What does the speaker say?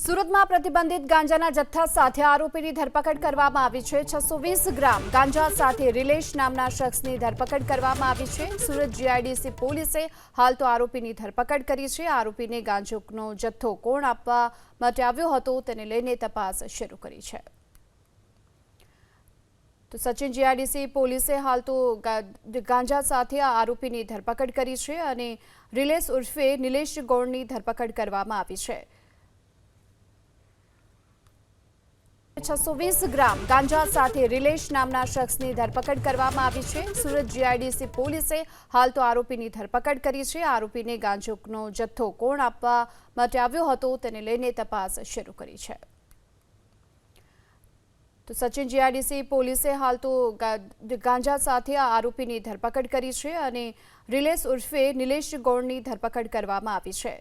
સુરતમાં પ્રતિબંધિત ગાંજાના જથ્થા સાથે આરોપીની ધરપકડ કરવામાં આવી છે। 620 ગ્રામ ગાંજા સાથે રિલેશ નામના શખ્સની ધરપકડ કરવામાં આવી છે। સુરત જીઆઈડીસી પોલીસે હાલ તો આરોપીની ધરપકડ કરી છે। આરોપીને ગાંજાનો જથ્થો કોણ આપવા માટે આવ્યો હતો તેને લઈને તપાસ શરૂ કરી છે। તો સચિન જીઆઈડીસી પોલીસે હાલ તો ગાંજા સાથે આરોપીની ધરપકડ કરી છે અને રિલેશ ઉર્ફે નિલેશ ગોળની ધરપકડ કરવામાં આવી છે। 620 ગ્રામ ગાંજા સાથે રિલેશ નામના શખ્સની ધરપકડ કરવામાં આવી છે। સુરત જીઆઈડીસી પોલીસે હાલ તો આરોપીની ધરપકડ કરી છે। આરોપીને ગાંજાનો જથ્થો કોણ આપવા માટે આવ્યો હતો તેને લઈને તપાસ શરૂ કરી છે। તો સચિન જીઆઈડીસી પોલીસે હાલ તો ગાંજા સાથે આરોપીની ધરપકડ કરી છે અને રિલેશ ઉર્ફે નિલેશ ગોળની ધરપકડ કરવામાં આવી છે।